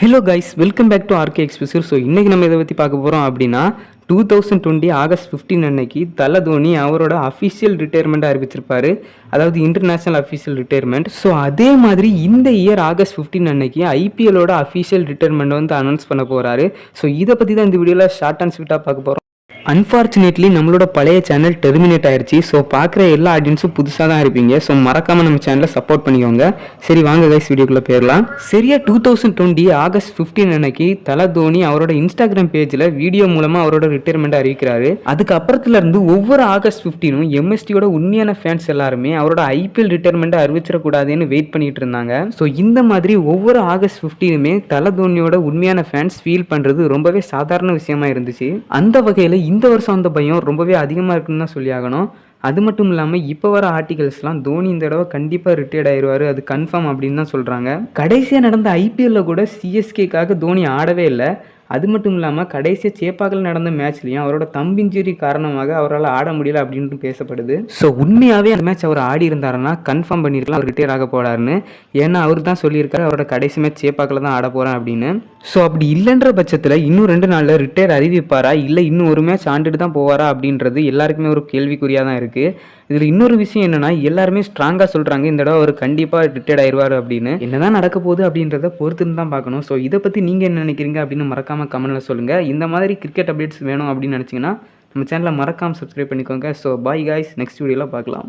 Hello guys, welcome back to RK expressive. So இன்றைக்கி நம்ம இதை பற்றி பார்க்க போகிறோம் அப்படின்னா 2020 ஆகஸ்ட் 15 அன்னைக்கு தல தோனி அவரோட அஃபிஷியல் ரிட்டையர்மெண்ட் அறிவிச்சிருப்பாரு. அதாவது இன்டர்நேஷனல் அஃபிஷியல் ரிட்டையர்மெண்ட். ஸோ அதே மாதிரி இந்த இயர் ஆகஸ்ட் 15 அன்னைக்கு ஐபிஎல்லோட அஃபிஷியல் ரிட்டையர்மெண்ட் வந்து அனௌன்ஸ் பண்ண போகிறாரு. ஸோ இதை பற்றி தான் இந்த வீடியோவில் ஷார்ட் அண்ட் ஸ்வீட்டாக பார்க்க போகிறோம். அன்ஃபார்ச்சுனேட்லி நம்மளோட பழைய சேனல் டெர்மினேட் ஆயிடுச்சு. ஸோ பார்க்குற எல்லா ஆடியன்ஸும் புதுசாக தான் இருப்பீங்க. ஸோ மறக்காமல் நம்ம சேனலை சப்போர்ட் பண்ணிக்கோங்க. சரி வாங்க கைஸ், வீடியோக்குள்ளே போயிடலாம். சரியா 2020 ஆகஸ்ட் 15 அன்னைக்கு தல தோனி அவரோட இன்ஸ்டாகிராம் பேஜில் வீடியோ மூலமாக அவரோட ரிட்டையர்மெண்ட் அறிவிக்கிறாரு. அதுக்கு அப்புறத்துல இருந்து ஒவ்வொரு ஆகஸ்ட் 15ம் எம்எஸ்டியோட உண்மையான ஃபேன்ஸ் எல்லாருமே அவரோட ஐபிஎல் ரிட்டையர்மெண்ட்டை அறிவிச்சிடக்கூடாதுன்னு வெயிட் பண்ணிட்டு இருந்தாங்க. ஸோ இந்த மாதிரி ஒவ்வொரு ஆகஸ்ட் 15மே தல தோனியோட உண்மையான ஃபேன்ஸ் ஃபீல் பண்ணுறது ரொம்பவே சாதாரண விஷயமா இருந்துச்சு. அந்த வகையில் இந்த வருஷம் அந்த பயம் ரொம்பவே அதிகமாக இருக்குன்னு தான் சொல்லி ஆகணும். அது மட்டும் இல்லாமல் இப்போ வர ஆர்டிகல்ஸ்லாம் தோனி இந்த தடவை கண்டிப்பாக ரிட்டையர்ட் ஆயிடுவார், அது கன்ஃபார்ம் அப்படின்னு தான் சொல்கிறாங்க. கடைசியாக நடந்த ஐபிஎல்ல கூட சிஎஸ்கேக்காக தோனி ஆடவே இல்லை. அது மட்டும் இல்லாமல் கடைசியாக சேப்பாக்கில் நடந்த மேட்ச்லையும் அவரோட தம்பு இன்ஜுரி காரணமாக அவரால் ஆட முடியல அப்படின்ட்டு பேசப்படுது. ஸோ உண்மையாகவே அந்த மேட்ச் அவர் ஆடி இருந்தாருன்னா கன்ஃபார்ம் பண்ணியிருக்கலாம் அவர் ரிட்டையர் ஆக போகிறாருன்னு. ஏன்னா அவர் தான் சொல்லியிருக்காரு அவரோட கடைசி மேட்ச் சேப்பாக்கில் தான் ஆட போகிறேன் அப்படின்னு. ஸோ அப்படி இல்லைன்ற பட்சத்தில் இன்னும் 2 நாளில் ரிட்டையர் அறிவிப்பாரா இல்லை இன்னும் ஒரு மேட்ச் ஆண்டுட்டு தான் போவாரா அப்படின்றது எல்லாருக்குமே ஒரு கேள்விக்குறியாக தான் இருக்குது. இதில் இன்னொரு விஷயம் என்னென்னா எல்லாருமே ஸ்ட்ராங்காக சொல்கிறாங்க இந்த தடவை அவர் கண்டிப்பாக ரிட்டையர்ட் ஆயிடுவார் அப்படின்னு. என்னதான் நடக்க போகுது அப்படின்றத பொறுத்துன்னு தான் பார்க்கணும். ஸோ இதை பற்றி நீங்கள் என்ன நினைக்கிறீங்க அப்படின்னு மறக்காமல் கமெண்ட்டில் சொல்லுங்கள். இந்த மாதிரி கிரிக்கெட் அப்டேட்ஸ் வேணும் அப்படின்னு நினச்சிங்கன்னா நம்ம சேனலை மறக்காமல் சப்ஸ்கிரைப் பண்ணிக்கோங்க. ஸோ பாய் காய்ஸ், நெக்ஸ்ட் வீடியோவில் பார்க்கலாம்.